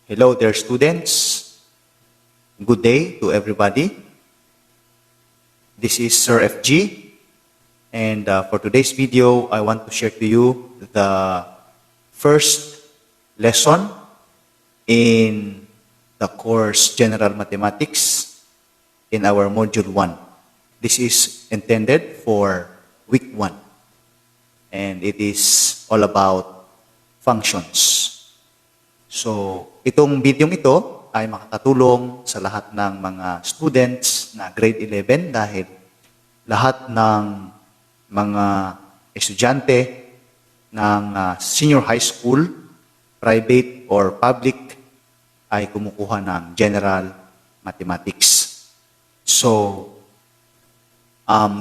Hello there, students. Good day to everybody. This is Sir FG, and for today's video, I want to share to you the first lesson in the course General Mathematics in our Module 1. This is intended for Week 1, and it is all about functions. So, itong video ito ay makakatulong sa lahat ng mga students na grade 11 dahil lahat ng mga estudyante ng senior high school, private or public, ay kumukuha ng General Mathematics. So,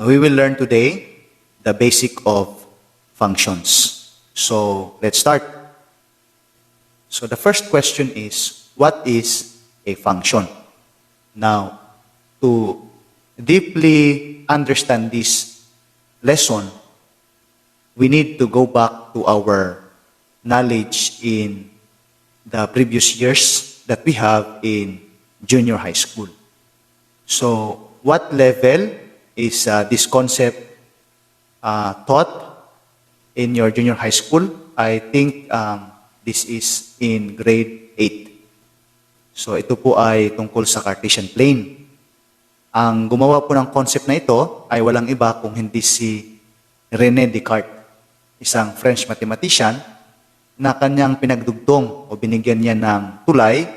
we will learn today the basic of functions. So, let's start. So the first question is, what is a function? Now, to deeply understand this lesson, we need to go back to our knowledge in the previous years that we have in junior high school. So, what level is this concept taught in your junior high school? I think this is in grade 8. So ito po ay tungkol sa Cartesian plane. Ang gumawa po ng concept na ito ay walang iba kung hindi si René Descartes, isang French mathematician na kanyang pinagdugtong o binigyan niya ng tulay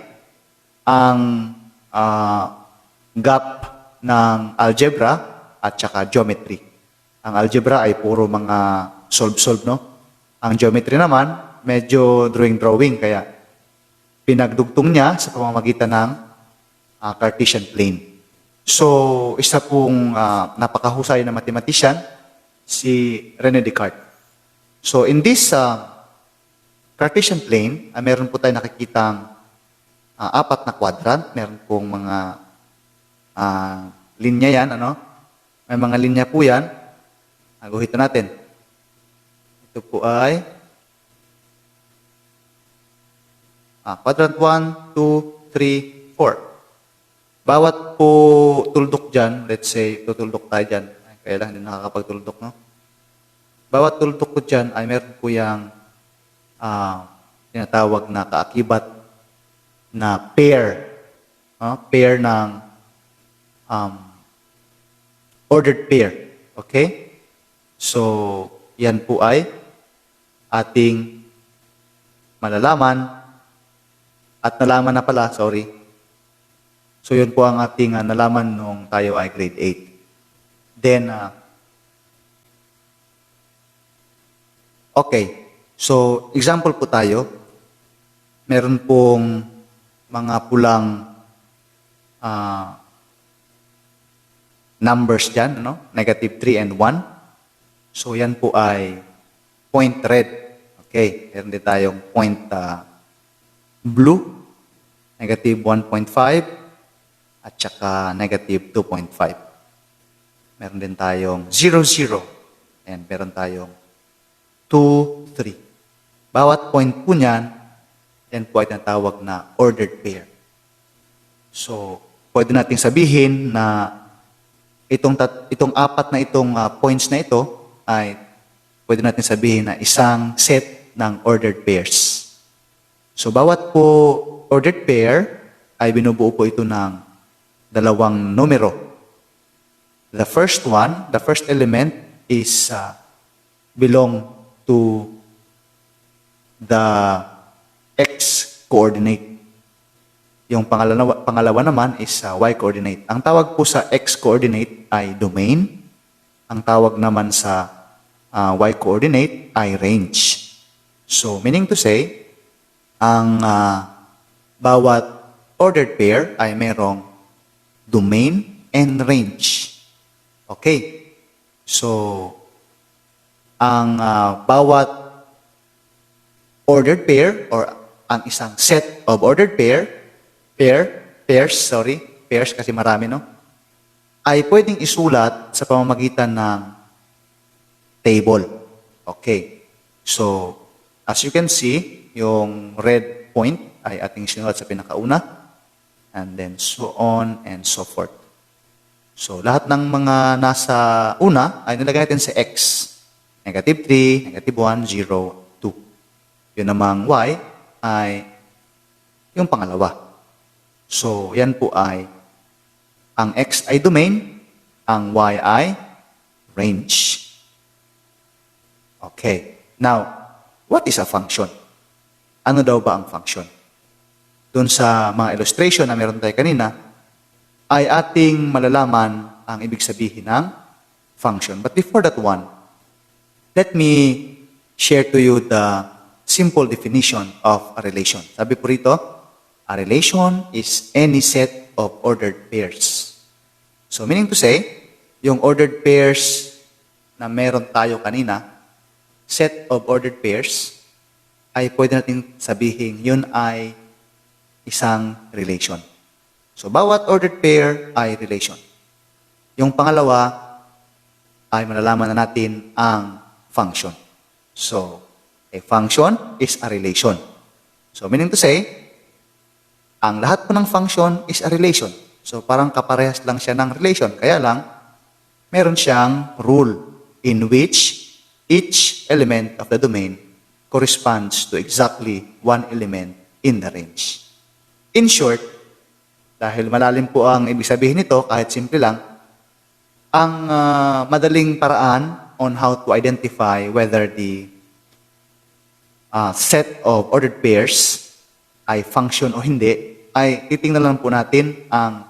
ang gap ng algebra at saka geometry. Ang algebra ay puro mga solve-solve, no? Ang geometry naman, medyo drawing-drawing, kaya pinagdugtong niya sa pamamagitan ng Cartesian plane. So, isa pong napakahusay na mathematician, si René Descartes. So, in this Cartesian plane, meron po tayo nakikitang apat na quadrant, meron pong mga linya yan, ano? May mga linya po yan. Guhito natin. Ito po ay quadrant 1, 2, 3, 4. Bawat po tuldok dyan, let's say, tutuldok tayo dyan. Kaya lang, hindi nakakapagtuldok, no? Bawat tuldok ko dyan ay meron po yung tinatawag na kaakibat na pair. Pair ng ordered pair. Okay? So, yan po ay ating malalaman. At nalaman na pala, sorry. So, yun po ang ating nalaman nung tayo ay grade 8. Then, okay. So, example po tayo. Meron pong mga pulang numbers dyan, no? Negative 3 and 1. So, yan po ay point red. Okay. Meron din tayong point blue, negative 1.5, at saka negative 2.5. Meron din tayong 0, 0, and meron tayong 2, 3. Bawat point po niyan, yan po ay tinatawag na ordered pair. So, pwede natin sabihin na itong apat na itong points na ito ay pwede natin sabihin na isang set ng ordered pairs. So, bawat po ordered pair ay binubuo po ito ng dalawang numero. The first one, the first element is belong to the x-coordinate. Yung pangalawa naman is y-coordinate. Ang tawag po sa x-coordinate ay domain. Ang tawag naman sa y-coordinate ay range. So, meaning to say, ang bawat ordered pair ay merong domain and range. Okay. So, ang bawat ordered pair or ang isang set of ordered pairs kasi marami, no? Ay pwedeng isulat sa pamamagitan ng table. Okay. So, as you can see, yung red point, ay ating sinulat sa pinakauna, and then so on and so forth. So, lahat ng mga nasa una ay nilagay natin sa x. Negative 3, negative 1, 0, 2. Yun namang y ay yung pangalawa. So, yan po ay ang x ay domain, ang y ay range. Okay. Now, what is a function? Ano daw ba ang function? Doon sa mga illustration na meron tayo kanina, ay ating malalaman ang ibig sabihin ng function. But before that one, let me share to you the simple definition of a relation. Sabi po rito, a relation is any set of ordered pairs. So meaning to say, yung ordered pairs na meron tayo kanina, set of ordered pairs, ay pwede natin sabihin yun ay isang relation. So, bawat ordered pair ay relation. Yung pangalawa ay malalaman na natin ang function. So, a function is a relation. So, meaning to say, ang lahat po ng function is a relation. So, parang kaparehas lang siya ng relation. Kaya lang, meron siyang rule in which each element of the domain corresponds to exactly one element in the range. In short, dahil malalim po ang ibig sabihin nito, kahit simple lang, ang madaling paraan on how to identify whether the set of ordered pairs ay function o hindi, ay titingnan lang po natin ang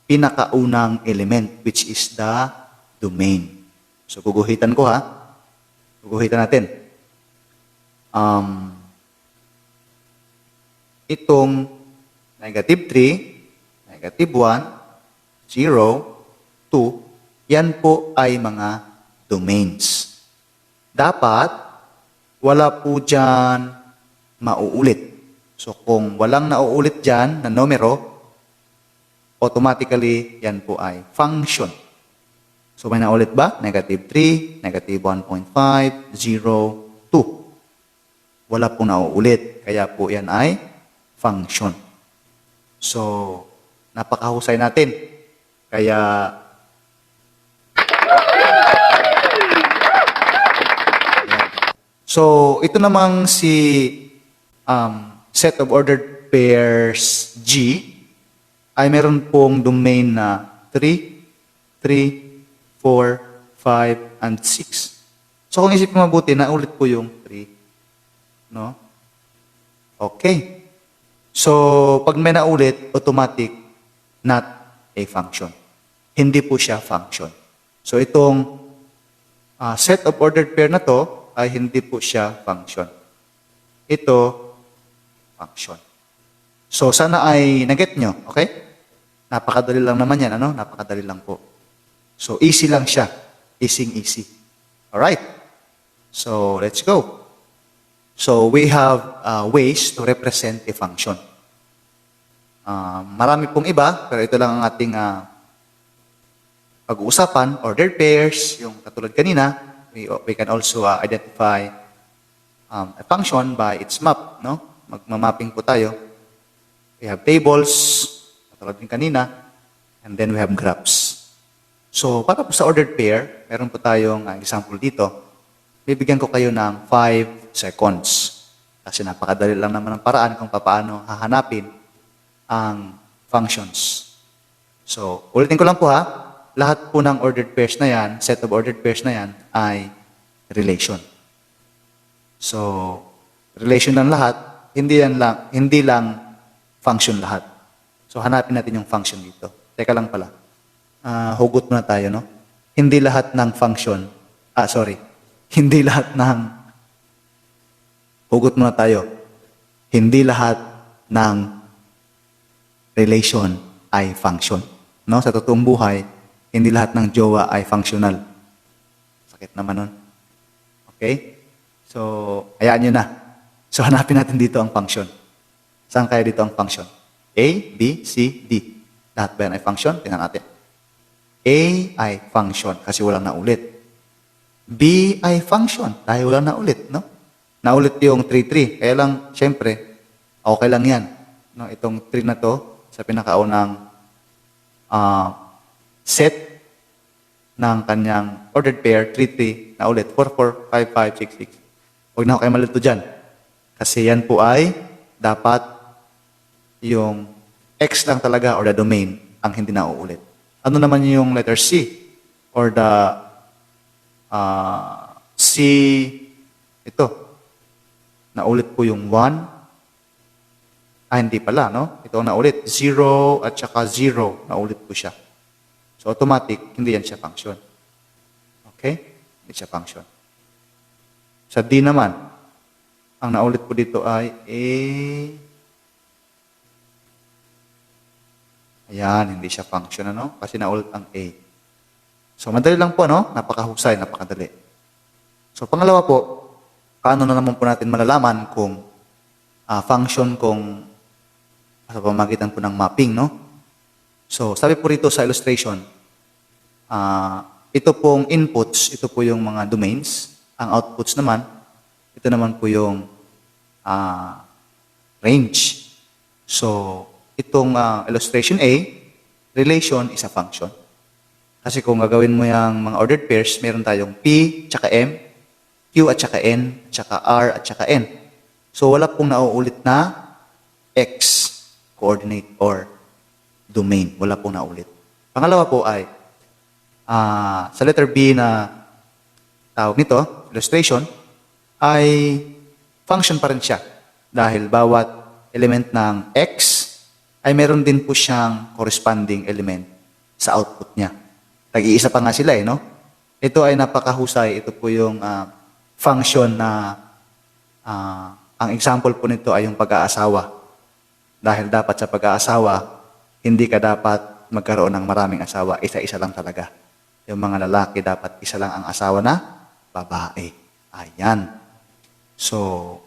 pinakaunang element, which is the domain. So, guguhitan ko ha. Guguhitan natin. Itong negative 3, negative 1, 0, 2, yan po ay mga domains. Dapat, wala po dyan mauulit. So, kung walang nauulit dyan na numero, automatically, yan po ay function. So, may naulit ba? Negative 3, negative 1.5, 0, 2. Wala pong nauulit. Kaya po yan ay function. So, napakahusay natin. Kaya, so, ito namang si set of ordered pairs G ay meron pong domain na 3, 3, 4, 5, and 6. So, kung isipin mabuti, naulit po yung 3. No? Okay. So, pag may naulit, automatic, not a function. Hindi po siya function. So, itong set of ordered pair na to ay hindi po siya function. Ito, function. So, sana ay naget nyo. Okay? Napakadali lang naman yan. Ano? Napakadali lang po. So, easy lang siya. Easy. Alright? So, let's go. So, we have ways to represent a function. Marami pong iba, pero ito lang ang ating pag-uusapan. Ordered pairs, yung katulad kanina, we can also identify a function by its map. No? Magmamapping po tayo. We have tables, katulad din kanina, and then we have graphs. So, para po sa ordered pair, meron po tayong example dito. Bibigyan ko kayo ng 5 seconds. Kasi napakadali lang naman ang paraan kung paano hahanapin ang functions. So, ulitin ko lang po ha. Lahat po ng ordered pairs na yan, set of ordered pairs na yan, ay relation. So, relation lang lahat, hindi lang function lahat. So, hanapin natin yung function dito. Teka lang pala. Hugot muna tayo, no? Hindi lahat ng function, hindi lahat ng, hugot muna tayo. Hindi lahat ng relation ay function. No? Sa totoong buhay, hindi lahat ng jowa ay functional. Sakit naman nun. Okay? So, hayaan nyo na. So, hanapin natin dito ang function. Saan kaya dito ang function? A, B, C, D. Lahat ba yan ay function? Tingnan natin. A ay function kasi walang naulit. B ay function dahil walang naulit. No? Naulit yung 3, 3. Kaya lang, syempre, Okay lang yan. No, itong 3 na to, sa pinakaunang set ng kanyang ordered pair, 3, 3, na ulit, 4, 4, 5, 5, 6, 6. Huwag na ako kayo malito dyan. Kasi yan po ay dapat yung X lang talaga or the domain ang hindi na uulit. Ano naman yung letter C or the C, ito, naulit po yung 1. Hindi pala, no? Ito ang naulit. 0 at saka 0, naulit po siya. So, automatic, hindi yan siya function. Okay? Hindi siya function. Sa D naman, ang naulit po dito ay A. Ayan, hindi siya function, ano? Kasi naulit ang A. So, madali lang po, no? Napakahusay, napakadali. So, pangalawa po, paano na naman po natin malalaman kung function kung sa pamamagitan po ng mapping, no? So, sabi po rito sa illustration, ito pong inputs, ito po yung mga domains. Ang outputs naman, ito naman po yung range. So, itong illustration A, relation is a function. Kasi kung gagawin mo yung mga ordered pairs, meron tayong P, tsaka M, Q at tsaka N, tsaka R at tsaka N. So, wala pong nauulit na X coordinate or domain. Wala pong naulit. Pangalawa po ay, sa letter B na tawag nito, illustration, ay function pa rin siya. Dahil bawat element ng X ay meron din po siyang corresponding element sa output niya. Tag-iisa pa nga sila no? Ito ay napakahusay. Ito po yung function na ang example po nito ay yung pag-aasawa. Dahil dapat sa pag-aasawa, hindi ka dapat magkaroon ng maraming asawa. Isa-isa lang talaga. Yung mga lalaki, dapat isa lang ang asawa na babae. Ayan. So,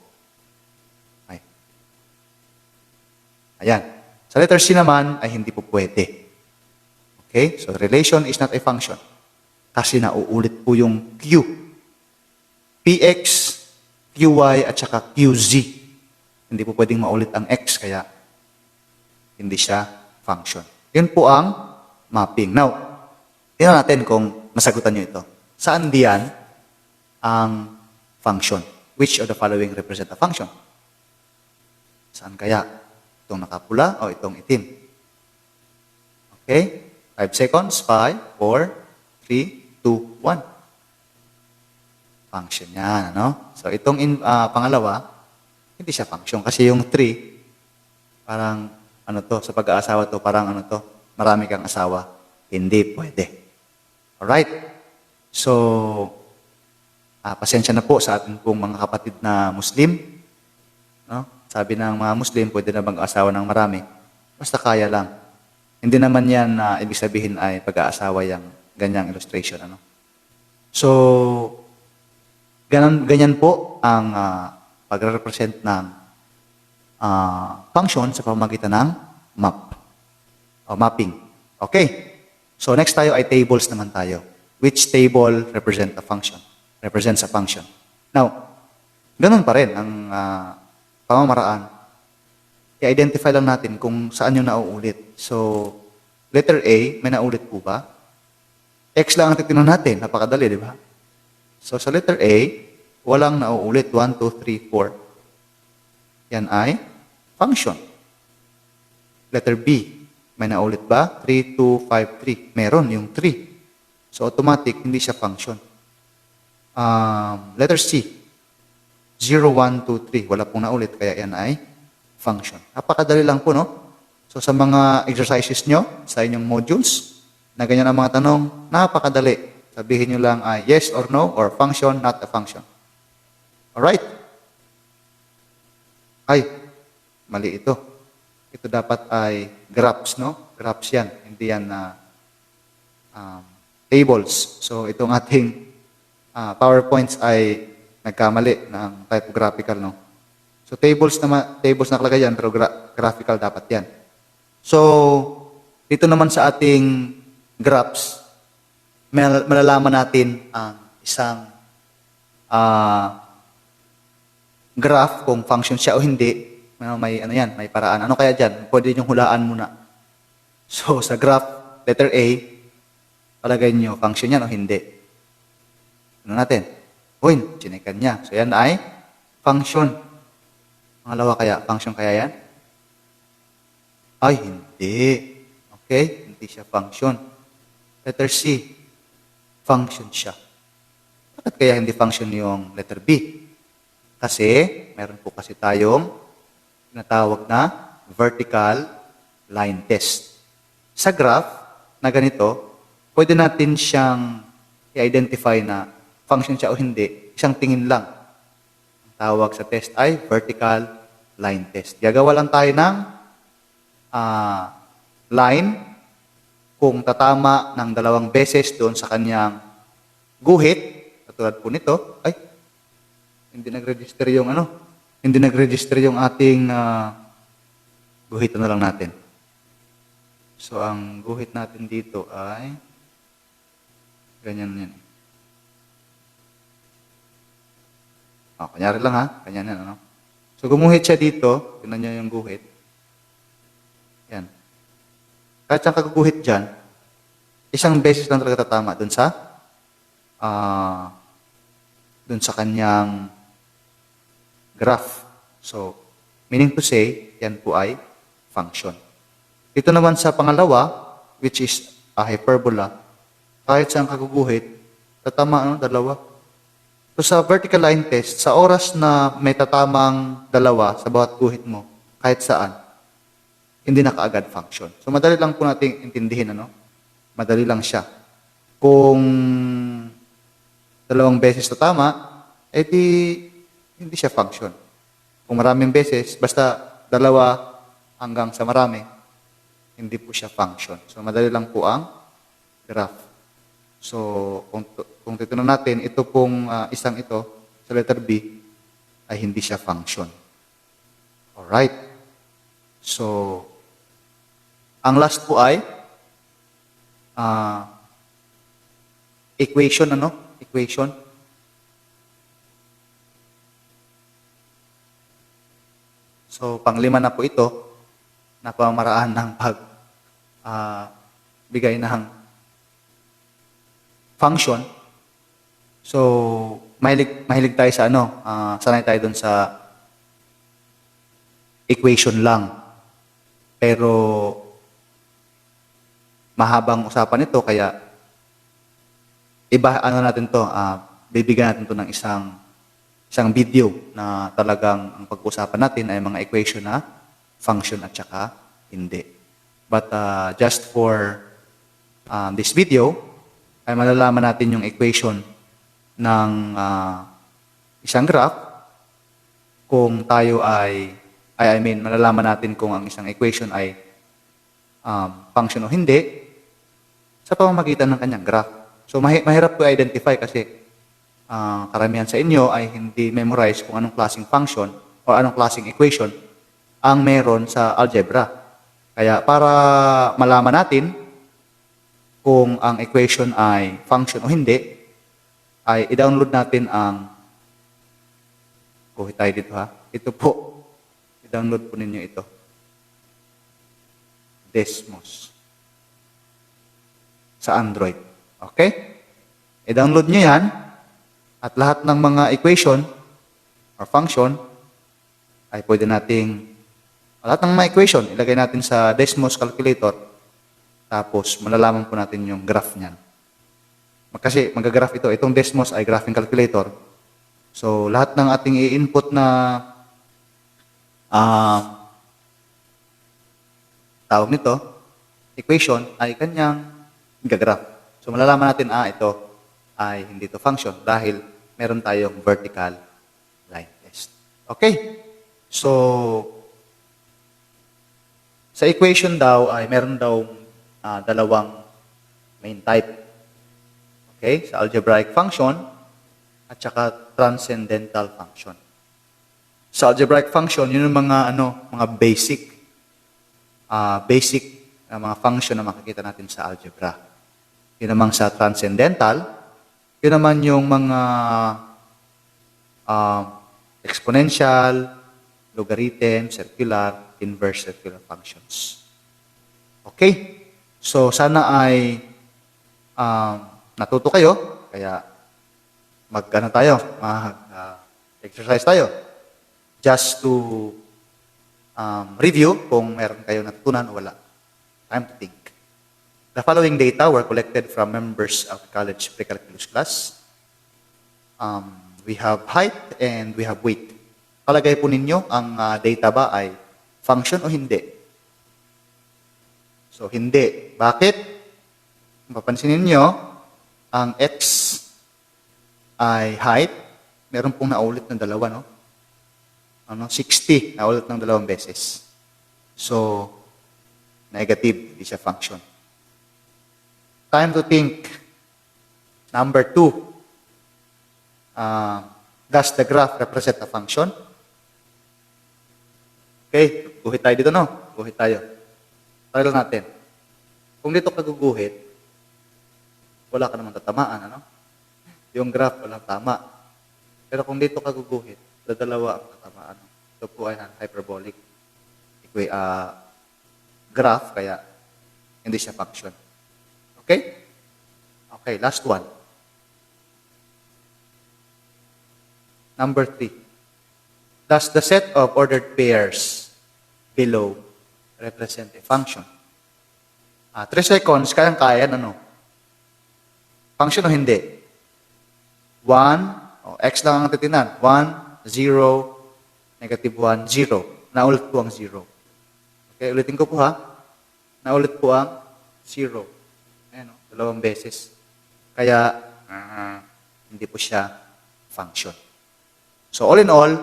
ayan. Sa letter C naman, ay hindi po pwede. Okay? So, relation is not a function. Kasi nauulit po yung Q. PX, QY, at saka QZ. Hindi po pwedeng maulit ang X, kaya hindi siya function. Yun po ang mapping. Now, tingnan natin kung masagutan nyo ito. Saan diyan ang function? Which of the following represent a function? Saan kaya? Itong nakapula o itong itim? Okay? 5 seconds. 5, 4, 3, 2, 1. Function yan, ano? So, itong pangalawa, hindi siya function. Kasi yung 3, parang, sa pag-aasawa to, parang marami kang asawa. Hindi pwede. Alright? So, pasensya na po sa ating pong mga kapatid na Muslim. No? Sabi ng mga Muslim, pwede na mag-asawa ng marami. Basta kaya lang. Hindi naman yan ibig sabihin ay pag-aasawa yung ganyang illustration. Ano? So, ganyan po ang pag-represent ng function sa pamamagitan ng map o mapping. Okay? So, next tayo ay tables naman tayo. Which table represents a function? Now, ganun pa rin ang pamamaraan. I-identify lang natin kung saan yung nauulit. So, letter A, may nauulit po ba? X lang ang titignan natin. Napakadali, di ba? So, sa letter A, walang nauulit. 1, 2, 3, 4. Yan ay function. Letter B, may naulit ba? 3, 2, 5, 3. Meron yung 3. So, automatic, hindi siya function. Letter C, 0, 1, 2, 3. Wala pong naulit, kaya yan ay function. Napakadali lang po, no? So, sa mga exercises nyo, sa inyong modules, na ganyan ang mga tanong, napakadali. Sabihin nyo lang ay yes or no, or function, not a function. Alright? Ay, mali ito. Ito dapat ay graphs, no? Graphs yan. Hindi yan na tables. So, itong ating PowerPoints ay nagkamali ng typographical, no? So, tables na nakalagay yan, pero graphical dapat yan. So, dito naman sa ating graphs, malalaman natin ang isang graph kung function siya o hindi. may ano yan, may paraan. Ano kaya dyan? Pwede nyo hulaan muna. So, sa graph, letter A, palagay nyo, function yan o hindi. Ano natin? Uy, chinekan niya. So, yan ay function. Pangalawa kaya, function kaya yan? Ay, hindi. Okay? Hindi siya function. Letter C, function siya. Bakit kaya hindi function yung letter B? Kasi, meron po kasi tayong tinatawag na vertical line test. Sa graph na ganito, pwede natin siyang i-identify na function siya o hindi, isang tingin lang. Ang tawag sa test ay vertical line test. Gagawa lang tayo ng line kung tatama ng 2 beses doon sa kanyang guhit, katulad po nito, ay, hindi nag-register yung hindi nag-register yung ating guhit na lang natin. So, ang guhit natin dito ay ganyan yan. Kunyari lang ha, ganyan yan, So, gumuhit siya dito, tingnan niya yung guhit. Yan. Kahit siyang kaguguhit dyan, isang beses lang talaga tatama dun sa kanyang graph. So, meaning to say, yan po ay function. Dito naman sa pangalawa, which is a hyperbola, kahit siyang kaguguhit, tatama 2. So, sa vertical line test, sa oras na may tatamang 2 sa bawat guhit mo, kahit saan, hindi na kaagad function. So, madali lang po natin intindihin, Madali lang siya. Kung 2 beses tatama, hindi siya function. Kung maraming beses, basta 2 hanggang sa marami, hindi po siya function. So, madali lang po ang graph. So, kung titignan natin, ito pong isang ito, sa letter B, ay hindi siya function. Alright. So, ang last po ay equation, Equation. So, panglima na po ito, na pamamaraan ng bigay ng function. So, mahilig tayo sa sanay tayo dun sa equation lang. Pero, mahabang usapan ito, kaya natin to, bibigyan natin to ng isang video na talagang ang pag-usapan natin ay mga equation na function at saka hindi. But just for this video, ay malalaman natin yung equation ng isang graph kung tayo malalaman natin kung ang isang equation ay function o hindi sa pamamagitan ng kanyang graph. So, mahirap po i-identify kasi karamihan sa inyo ay hindi memorize kung anong klaseng function o anong klaseng equation ang meron sa algebra. Kaya para malaman natin kung ang equation ay function o hindi, ay i-download natin kuhit tayo dito ha. Ito po, i-download po ninyo ito. Desmos. Sa Android. Okay? I-download nyo yan, at lahat ng mga equation or function ay pwede lahat ng mga equation, ilagay natin sa Desmos calculator. Tapos, malalaman po natin yung graph niyan. Kasi mag-graph ito. Itong Desmos ay graphing calculator. So, lahat ng ating i-input na tawag nito, equation, ay kanyang gagraph. So, malalaman natin, ito ay hindi ito function dahil meron tayong vertical line test. Okay? So, sa equation daw ay meron daw 2 main type. Okay? Sa algebraic function at saka transcendental function. Sa algebraic function, yun yung mga basic mga function na makikita natin sa algebra. Yun naman sa transcendental, yun naman yung mga exponential, logarithm, circular, inverse circular functions. Okay? So, sana ay natuto kayo. Kaya, mag-exercise tayo. Just to review kung meron kayo natutunan o wala. Time to think. The following data were collected from members of the college pre-calculus class. We have height and we have weight. Palagay po ninyo, ang data ba ay function o hindi? So, hindi. Bakit? Kung papansinin ninyo, ang x ay height. Meron pong naulit ng dalawa, no? 60, naulit ng dalawang beses. So, negative, hindi siya function. Time to think. Number 2. Does the graph represent a function? Okay, guhit tayo dito, no? Guhit tayo. Try lang natin. Kung dito ka guguhit, wala ka naman tatamaan, ano? Yung graph walang tama. Pero kung dito ka guguhit, dalawa ang tatamaan. Ito po ay hyperbolic graph, kaya hindi siya function. Okay? Okay, last one. Number 3. Does the set of ordered pairs below represent a function? 3 seconds, kayang-kaya, ano? Function o hindi? 1, x lang ang titinan. 1, 0, negative 1, 0. Naulit po ang 0. Okay, ulitin ko po ha. Naulit po ang 0. Ayan, dalawang beses. Kaya, hindi po siya function. So, all in all,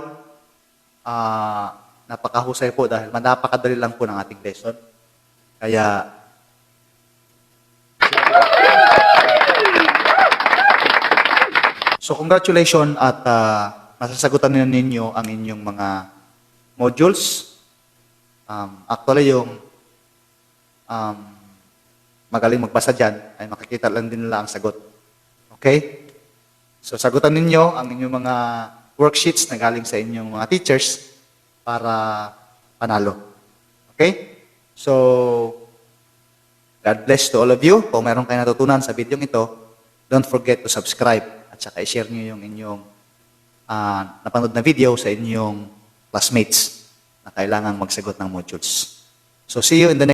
napakahusay po dahil napakadali lang po ng ating lesson. Kaya, so congratulations at masasagutan ninyo ang inyong mga modules. Actually, yung magaling magbasa dyan, ay makikita lang din nila ang sagot. Okay? So, sagutan ninyo ang inyong mga worksheets na galing sa inyong mga teachers para panalo. Okay? So, God bless to all of you. Kung meron kayo natutunan sa video ito, don't forget to subscribe at saka i-share nyo yung inyong napanood na video sa inyong classmates na kailangang magsagot ng modules. So, see you in the next